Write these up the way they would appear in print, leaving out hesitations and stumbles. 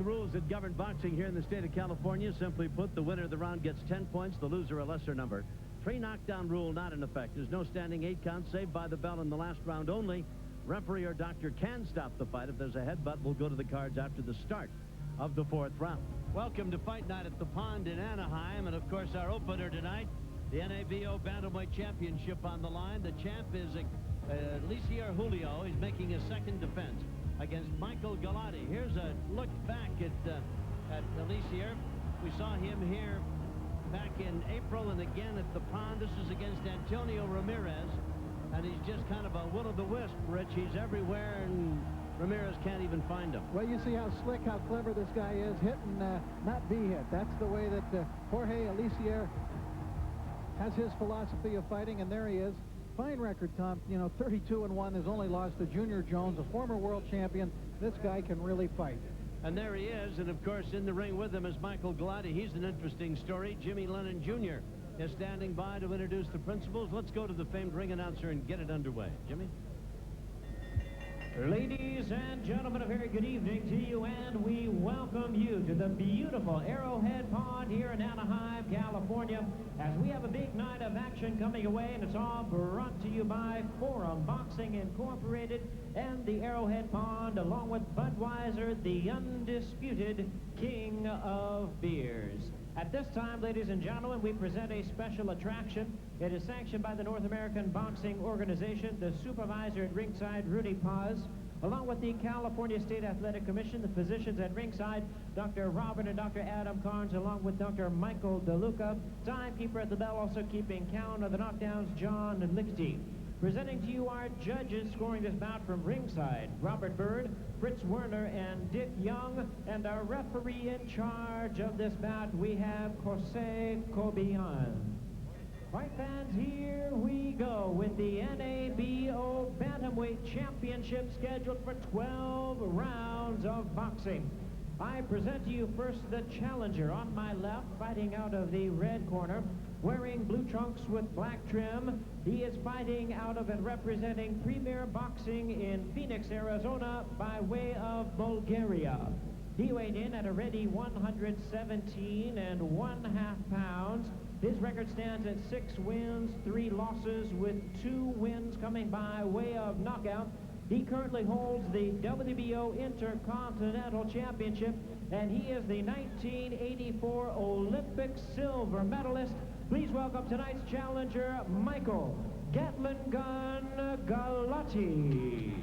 The rules that govern boxing here in the state of California, simply put, the winner of the round gets 10 points, the loser a lesser number. 3 knockdown rule not in effect. There's no standing 8 count, saved by the bell in the last round only. Referee or doctor can stop the fight. If there's a headbutt, we'll go to the cards after the start of the 4th round. Welcome to Fight Night at the Pond in Anaheim, and of course our opener tonight, the NABO Bantamweight Championship on the line. The champ is Eliecer Julio. He's making his second defense against Michael Gallatti. Here's a look back at Eliecer. We saw him here back in April and again at the Pond. This is against Antonio Ramirez, and he's just kind of a will-o'-the-wisp, Rich. He's everywhere, and Ramirez can't even find him. Well, you see how slick, how clever this guy is. Hit and not be hit. That's the way that Jorge Eliecer has his philosophy of fighting, and there he is. Fine record, Tom. You know, 32-1. Has only lost to Junior Jones, a former world champion. This guy can really fight. And there he is, and of course in the ring with him is Michael Gallatti. He's an interesting story. Jimmy Lennon Jr. is standing by to introduce the principals. Let's go to the famed ring announcer and get it underway. Jimmy? Ladies and gentlemen, a very good evening to you, and we welcome you to the beautiful Arrowhead Pond here in Anaheim, California, as we have a big night of action coming away, and it's all brought to you by Forum Boxing Incorporated and the Arrowhead Pond, along with Budweiser, the undisputed king of beers. At this time, ladies and gentlemen, we present a special attraction. It is sanctioned by the North American Boxing Organization, the supervisor at ringside, Rudy Paz, along with the California State Athletic Commission, the physicians at ringside, Dr. Robert and Dr. Adam Carnes, along with Dr. Michael DeLuca, timekeeper at the bell, also keeping count of the knockdowns, John Lichty. Presenting to you our judges scoring this bout from ringside, Robert Bird, Fritz Werner, and Dick Young. And our referee in charge of this bout, we have Jose Cobian. Fight fans, here we go with the NABO Bantamweight Championship, scheduled for 12 rounds of boxing. I present to you first the challenger on my left, fighting out of the red corner, wearing blue trunks with black trim. He is fighting out of and representing Premier Boxing in Phoenix, Arizona, by way of Bulgaria. He weighed in at a ready 117 1/2 pounds. His record stands at 6 wins, 3 losses, with 2 wins coming by way of knockout. He currently holds the WBO Intercontinental Championship, and he is the 1984 Olympic silver medalist. Please welcome tonight's challenger, Michael Gatling Gun Gallatti.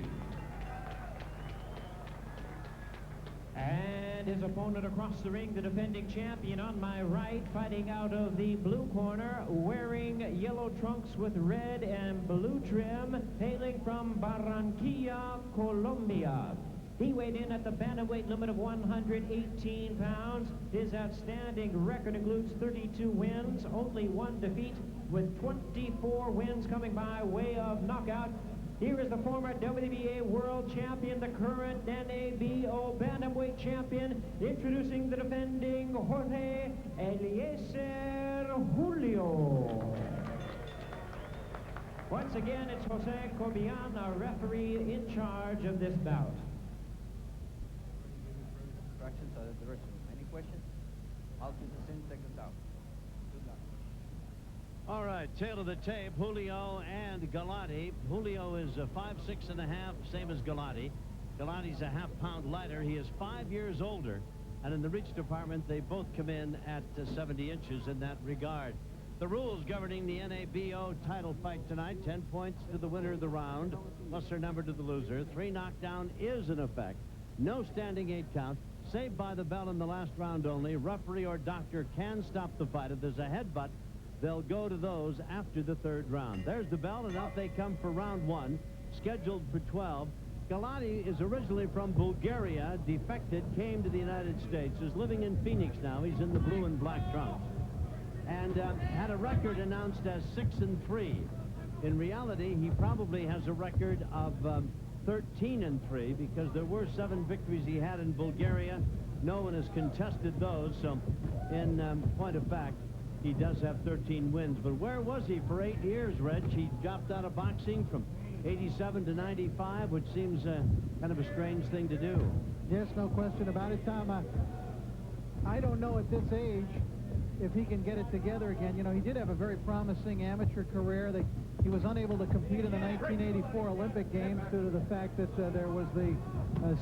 And his opponent across the ring, the defending champion on my right, fighting out of the blue corner, wearing yellow trunks with red and blue trim, hailing from Barranquilla, Colombia. He weighed in at the bantamweight limit of 118 pounds. His outstanding record includes 32 wins, only 1 defeat, with 24 wins coming by way of knockout. Here is the former WBA world champion, the current NABO bantamweight champion, introducing the defending Jorge Eliecer Julio. Once again, it's Jose Cobian, our referee in charge of this bout. Any questions? I'll do the same seconds out. Good luck. All right, tail of the tape, Julio and Gallatti. Julio is 5'6 1/2, same as Gallatti. Gallatti's a half-pound lighter. He is 5 years older, and in the reach department, they both come in at 70 inches in that regard. The rules governing the NABO title fight tonight: 10 points to the winner of the round, lesser number to the loser. 3 knockdown is in effect. No standing 8 count. Saved by the bell in the last round only. Referee or doctor can stop the fight. If there's a headbutt, they'll go to those after the 3rd round. There's the bell, and out they come for round 1, scheduled for 12. Gallatti is originally from Bulgaria, defected, came to the United States, is living in Phoenix now. He's in the blue and black trunks, and had a record announced as 6-3. In reality, he probably has a record of 13-3, because there were 7 victories he had in Bulgaria. No one has contested those, so in point of fact, he does have 13 wins. But where was he for 8 years, Reg? He dropped out of boxing from 87 to 95, which seems kind of a strange thing to do. Yes, no question about it, Tom. I don't know at this age if he can get it together again. You know, he did have a very promising amateur career. He was unable to compete in the 1984 Olympic Games due to the fact that there was the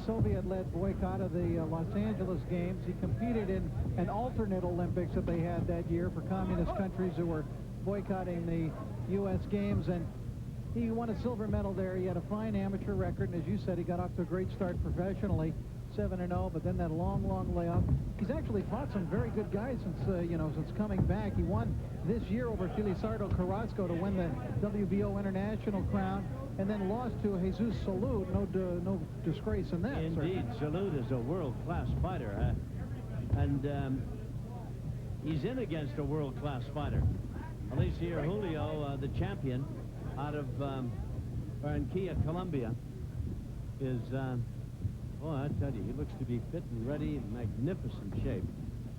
Soviet-led boycott of the Los Angeles Games. He competed in an alternate Olympics that they had that year for communist countries who were boycotting the U.S. Games, and he won a silver medal there. He had a fine amateur record, and as you said, he got off to a great start professionally, 7-0, but then that long layoff. He's actually fought some very good guys since, since coming back. He won this year over Felizardo Carrasco to win the WBO International crown, and then lost to Jesus Salud. No disgrace in that. Indeed, Salud is a world-class fighter, and he's in against a world-class fighter. Eliecer Julio, the champion out of Barranquilla, Colombia, is... oh, I tell you, he looks to be fit and ready, in magnificent shape.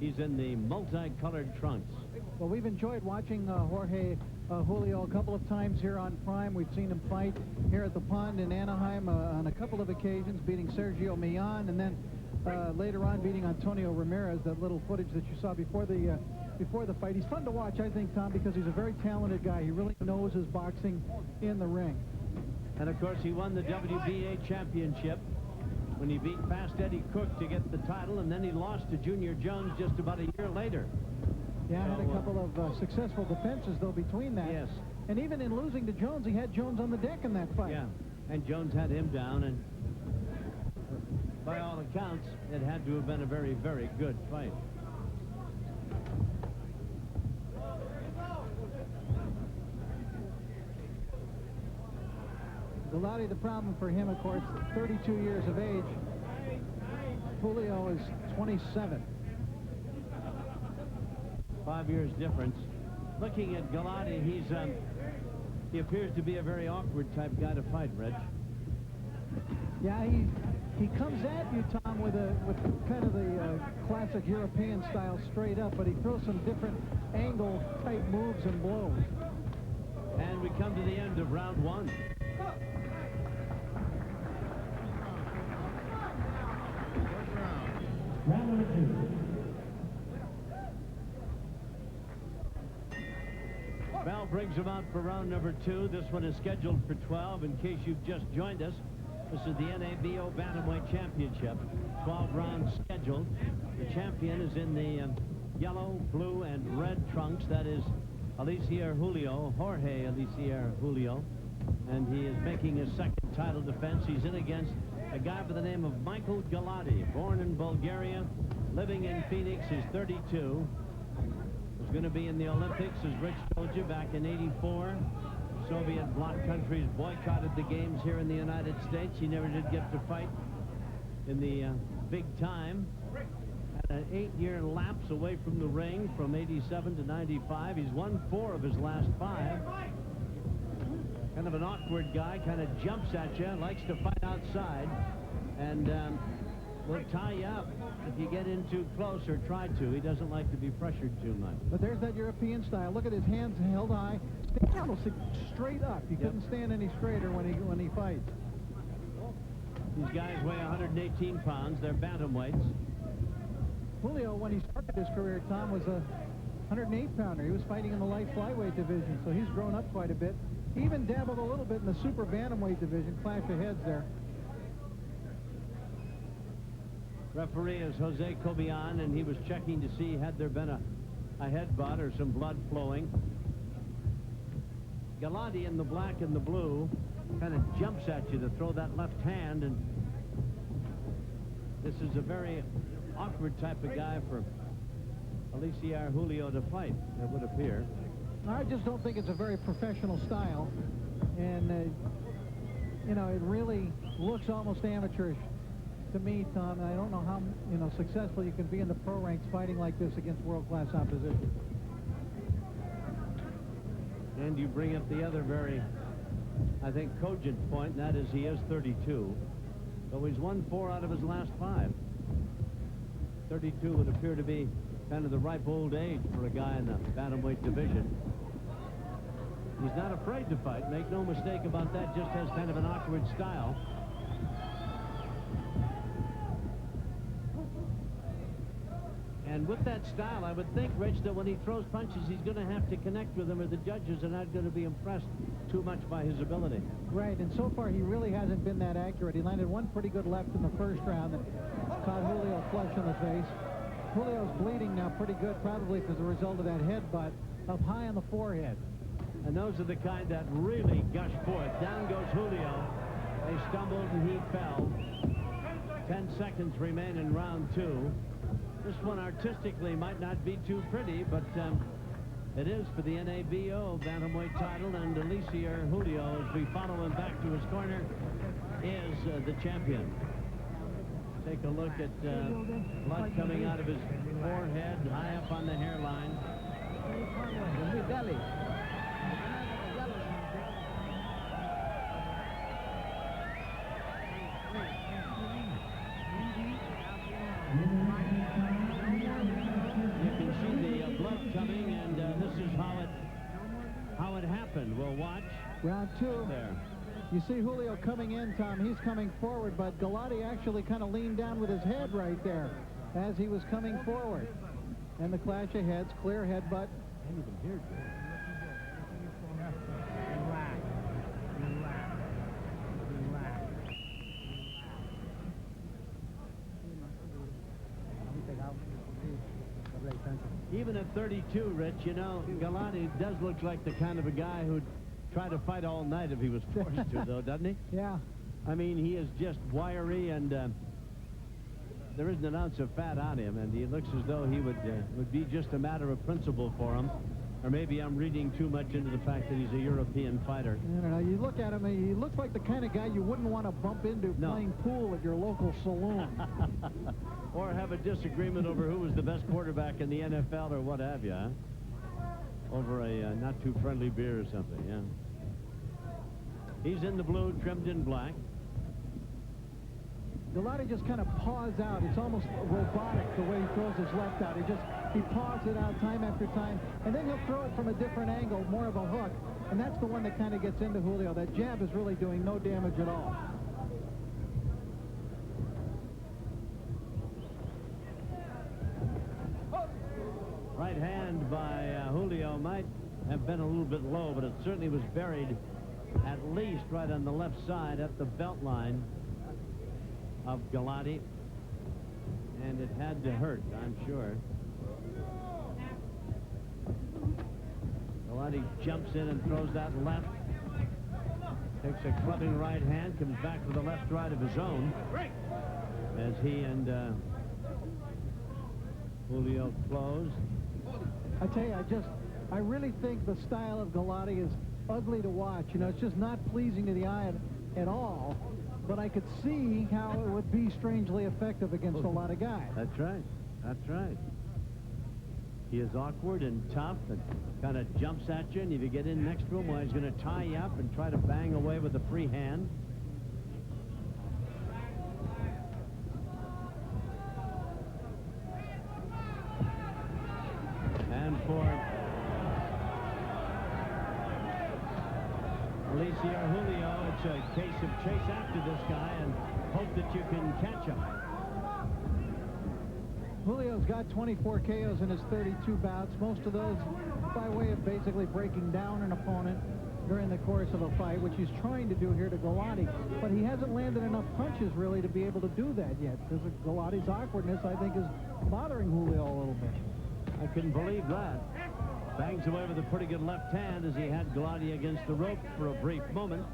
He's in the multicolored trunks. Well, we've enjoyed watching Jorge Julio a couple of times here on Prime. We've seen him fight here at the Pond in Anaheim on a couple of occasions, beating Sergio Millán, and then later on beating Antonio Ramirez. That little footage that you saw before the fight. He's fun to watch, I think, Tom, because he's a very talented guy. He really knows his boxing in the ring. And of course, he won the WBA championship when he beat Fast Eddie Cook to get the title, and then he lost to Junior Jones just about a year later. Yeah, had a couple of successful defenses, though, between that. Yes. And even in losing to Jones, he had Jones on the deck in that fight. Yeah, and Jones had him down, and by all accounts, it had to have been a very, very good fight. Gallatti, the problem for him, of course, 32 years of age. Julio is 27. 5 years difference. Looking at Gallatti, he appears to be a very awkward type guy to fight, Reg. Yeah, he comes at you, Tom, with kind of the classic European style straight up, but he throws some different angle type moves and blows. And we come to the end of round one. Round number 2. Bell brings him out for round number 2. This one is scheduled for 12. In case you've just joined us, this is the NABO Bantamweight Championship. 12 rounds scheduled. The champion is in the yellow, blue, and red trunks. That is Eliecer Julio, Jorge Eliecer Julio. And he is making his second title defense. He's in against a guy by the name of Michael Gallatti, born in Bulgaria, living in Phoenix. He's 32. Was going to be in the Olympics, as Rich told you, back in '84. Soviet bloc countries boycotted the games here in the United States. He never did get to fight in the big time. Had an 8-year lapse away from the ring from '87 to '95. He's won 4 of his last 5. Kind of an awkward guy, kind of jumps at you, likes to fight outside, and will tie you up if you get in too close or try to. He doesn't like to be pressured too much. But there's that European style. Look at his hands held high, almost straight up. He couldn't stand any straighter when he fights. These guys weigh 118 pounds. They're bantamweights. Julio, when he started his career, Tom, was a 108-pounder. He was fighting in the light flyweight division, so he's grown up quite a bit. He even dabbled a little bit in the super bantamweight division. Clash of heads there. Referee is Jose Cobian, and he was checking to see had there been a headbutt or some blood flowing. Gallatti in the black and the blue kind of jumps at you to throw that left hand, and this is a very awkward type of guy for Eliecer Julio to fight, it would appear. I just don't think it's a very professional style, and it really looks almost amateurish to me, Tom. And I don't know how successful you can be in the pro ranks fighting like this against world-class opposition. And you bring up the other very, I think, cogent point, and that is he is 32. So he's won 4 out of his last 5. 32 would appear to be kind of the ripe old age for a guy in the bantamweight division. He's not afraid to fight, make no mistake about that, just has kind of an awkward style. And with that style, I would think, Rich, that when he throws punches, he's going to have to connect with them, or the judges are not going to be impressed too much by his ability. Right, and so far he really hasn't been that accurate. He landed one pretty good left in the first round that caught Julio flush in the face. Julio's bleeding now pretty good, probably as a result of that headbutt up high on the forehead. And those are the kind that really gush forth. Down goes Julio. They stumbled and he fell. 10 seconds remain in round 2. This one artistically might not be too pretty, but it is for the NABO Bantamweight title, and Eliecer Julio, as we follow him back to his corner, is the champion. Take a look at blood coming out of his forehead, high up on the hairline. You can see the blood coming, and this is how it happened. We'll watch. Round 2. There. You see Julio coming in, Tom. He's coming forward, but Gallatti actually kind of leaned down with his head right there as he was coming forward. And the clash of heads, clear headbutt. Can't even hear it. Even at 32, Rich, you know, Gallatti does look like the kind of a guy who'd try to fight all night if he was forced to, though, doesn't he? Yeah. I mean, he is just wiry, and there isn't an ounce of fat on him, and he looks as though he would be just a matter of principle for him. Or maybe I'm reading too much into the fact that he's a European fighter. I don't know. You look at him, and he looks like the kind of guy you wouldn't want to bump into playing pool at your local saloon. Or have a disagreement over who was the best quarterback in the NFL or what have you, huh? Over a not too friendly beer or something, yeah. He's in the blue, trimmed in black. Gallatti just kind of paws out. It's almost robotic the way he throws his left out. He paws it out time after time, and then he'll throw it from a different angle, more of a hook, and that's the one that kind of gets into Julio. That jab is really doing no damage at all. Right hand by Julio might have been a little bit low, but it certainly was buried at least right on the left side at the belt line of Gallatti, and it had to hurt, I'm sure. Gallatti jumps in and throws that left, takes a clubbing right hand, comes back with a left right of his own as he and Julio close. I tell you, I really think the style of Gallatti is ugly to watch. You know, it's just not pleasing to the eye at all. But I could see how it would be strangely effective against a lot of guys. That's right. That's right. He is awkward and tough and kind of jumps at you, and if you get in next to him, well, he's going to tie you up and try to bang away with a free hand. And for Eliecer Julio, it's a case of chase after this guy and hope that you can catch him. Julio's got 24 KOs in his 32 bouts, most of those by way of basically breaking down an opponent during the course of a fight, which he's trying to do here to Gallatti. But he hasn't landed enough punches, really, to be able to do that yet, because Gallatti's awkwardness, I think, is bothering Julio a little bit. I couldn't believe that. Bangs away with a pretty good left hand as he had Gallatti against the rope for a brief moment.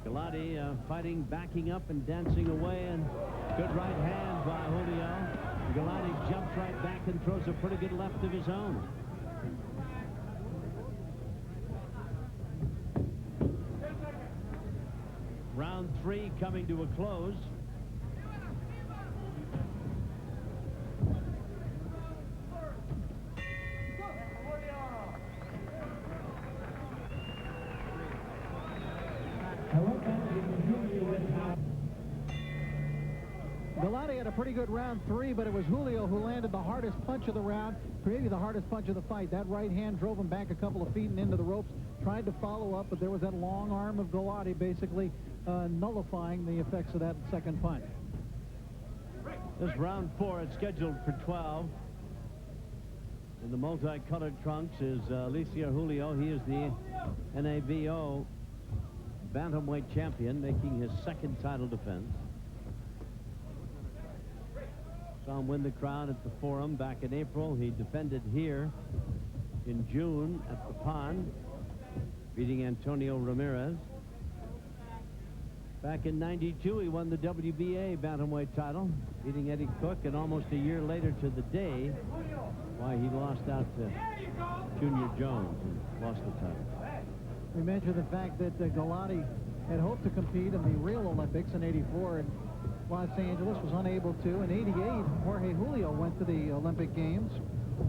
Gallatti fighting, backing up and dancing away, and good right hand by Julio. Gallatti jumps right back and throws a pretty good left of his own. Round 3 coming to a close. Gallatti had a pretty good round 3, but it was Julio who landed the hardest punch of the round, maybe the hardest punch of the fight. That right hand drove him back a couple of feet and into the ropes, tried to follow up, but there was that long arm of Gallatti basically nullifying the effects of that second punch. This round 4 is scheduled for 12. In the multicolored trunks is Eliecer Julio. He is the NABO Bantamweight champion, making his second title defense. Saw him win the crown at the Forum back in April. He defended here in June at the Pond, beating Antonio Ramirez. Back in '92, he won the WBA Bantamweight title, beating Eddie Cook, and almost a year later to the day, why he lost out to Junior Jones and lost the title. We mentioned the fact that Gallatti had hoped to compete in the real Olympics in '84 in Los Angeles, was unable to. In '88, Jorge Julio went to the Olympic Games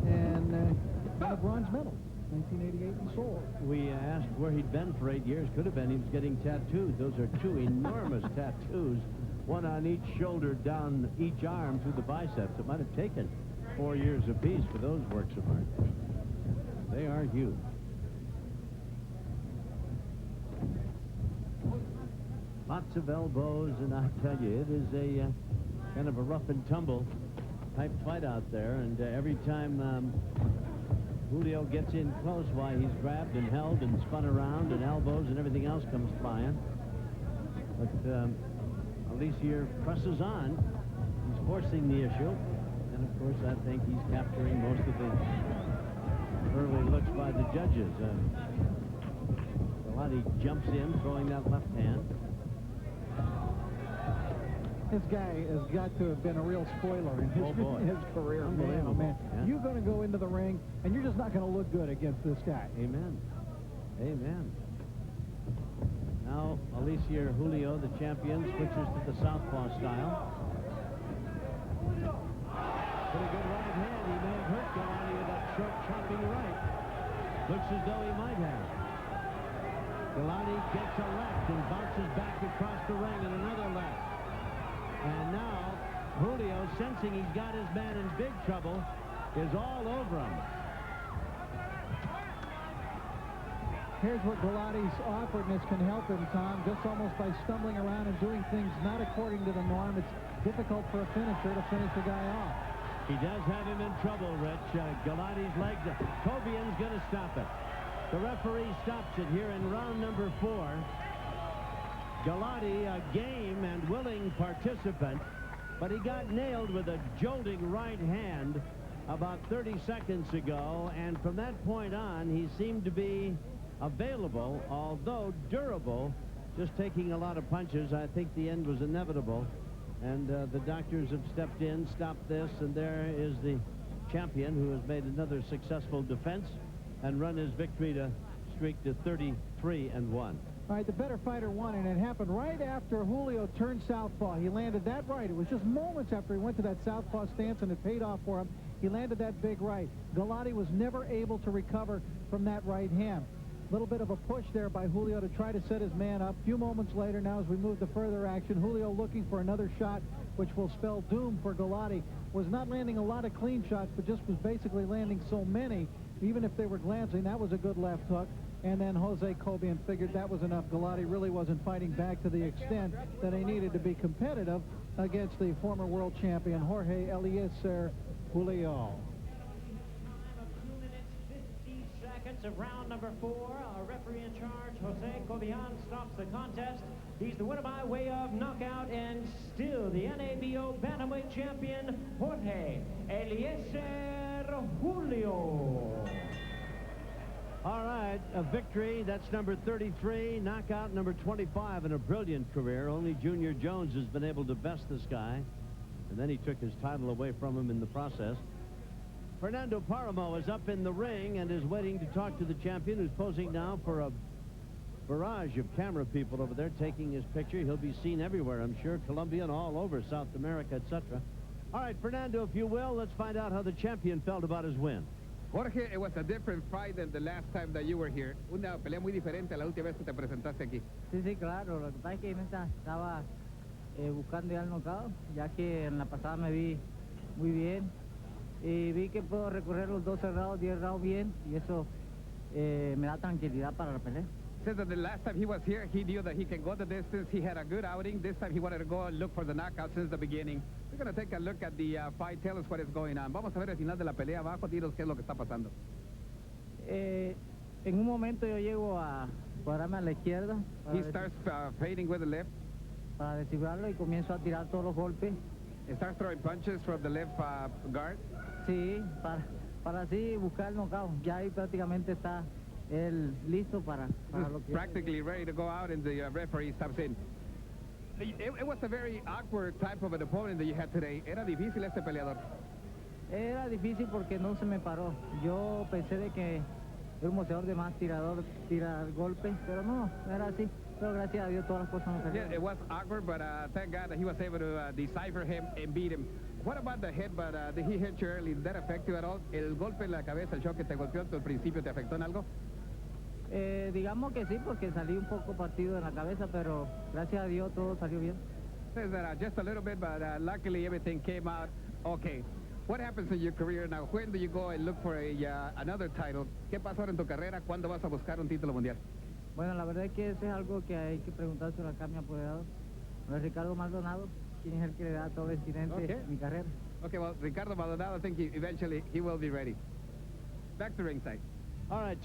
and got a bronze medal. 1988 in Seoul. We asked where he'd been for 8 years. Could have been he was getting tattooed. Those are 2 enormous tattoos, one on each shoulder, down each arm through the biceps. It might have taken 4 years apiece for those works of art. They are huge. Lots of elbows, and I tell you, it is a kind of a rough and tumble type fight out there, and every time Julio gets in close, why he's grabbed and held and spun around, and elbows and everything else comes flying. But Eliecer presses on. He's forcing the issue, and of course I think he's capturing most of the early looks by the judges. Gallatti jumps in, throwing that left hand. This guy has got to have been a real spoiler in his career. Unbelievable. Man. Yeah. You're going to go into the ring, and you're just not going to look good against this guy. Amen. Amen. Now, Eliecer Julio, the champion, switches to the southpaw style. Pretty good right hand. He may have hurt Gallatti with that short, chopping right. Looks as though he might have. Gallatti gets a left and bounces back across the ring, and another left. And now, Julio, sensing he's got his man in big trouble, is all over him. Here's where Gallatti's awkwardness can help him, Tom, just almost by stumbling around and doing things not according to the norm. It's difficult for a finisher to finish a guy off. He does have him in trouble, Rich. Gallatti's legs. Kobian's going to stop it. The referee stops it here in round number 4. Gallatti, a game and willing participant, but he got nailed with a jolting right hand about 30 seconds ago, and from that point on, he seemed to be available, although durable, just taking a lot of punches. I think the end was inevitable, and the doctors have stepped in, stopped this, and there is the champion who has made another successful defense and run his victory to streak to 33-1. All right, the better fighter won, and it happened right after Julio turned southpaw. He landed that right. It was just moments after he went to that southpaw stance, and it paid off for him. He landed that big right. Gallatti was never able to recover from that right hand. A little bit of a push there by Julio to try to set his man up. A few moments later now, as we move to further action, Julio looking for another shot, which will spell doom for Gallatti. Was not landing a lot of clean shots, but just was basically landing so many, even if they were glancing. That was a good left hook. And then Jose Kobian figured that was enough. Gallatti really wasn't fighting back to the extent that he needed to be competitive against the former world champion, Jorge Eliecer Julio. Of round number 4, our referee in charge, Jose Kobian, stops the contest. He's the winner by way of knockout, and still the NABO Bantamweight champion, Jorge Eliecer Julio. All right, a victory. That's number 33. Knockout number 25 in a brilliant career. Only Junior Jones has been able to best this guy, and then he took his title away from him in the process. Fernando Paramo is up in the ring and is waiting to talk to the champion, who's posing now for a barrage of camera people over there taking his picture. He'll be seen everywhere, I'm sure, Colombia and all over South America, etc. All right, Fernando, if you will, let's find out how the champion felt about his win. Jorge, it was a different fight than the last time that you were here. Una pelea muy diferente a la última vez que te presentaste aquí. Sí, claro. Lo que pasa es que estaba buscando ya el knockout, ya que en la pasada me vi muy bien. Y vi que puedo recorrer los 12 rounds, 10 rounds bien, y eso me da tranquilidad para la pelea. Says that the last time he was here, he knew that he can go the distance. He had a good outing. This time he wanted to go and look for the knockout since the beginning. We're going to take a look at the fight. Tell us what is going on. Vamos a ver el final de la pelea abajo. Dinos qué es lo que está pasando. En un momento yo llego a cuadrarme a la izquierda He starts fading with the left. para descifrarlo y comienzo a tirar todos los golpes. He starts throwing punches from the left guard. Sí, para así buscar el knockout. Ya ahí prácticamente está él listo para lo que... Practically ready to go out, and the referee steps in. It was a very awkward type of an opponent that you had today. Era difícil este peleador. Era difícil porque no se me paró. Yo pensé de que era un boxeador de más tirar golpes, pero no era así. Pero gracias a Dios todas las cosas no salieron. Yeah, it was awkward, but thank God that he was able to decipher him and beat him. What about the head? Did he hit you early? Did that affect you at all? ¿El golpe en la cabeza, el shock que te golpeó al principio, te afectó en algo? Digamos que sí, porque salí un poco partido en la cabeza, pero gracias a Dios todo salió bien. Says that just a little bit, but luckily everything came out okay. What happens in your career now? When do you go and look for another title? ¿Qué pasó ahora en tu carrera? ¿Cuándo vas a buscar un título mundial? Bueno, la verdad es que eso es algo que hay que preguntárselo acá a mi apoderado, Ricardo Maldonado, quien es el que le da todo el incidente en mi carrera. Okay, well, Ricardo Maldonado, I think eventually he will be ready. Back to ringside. All right,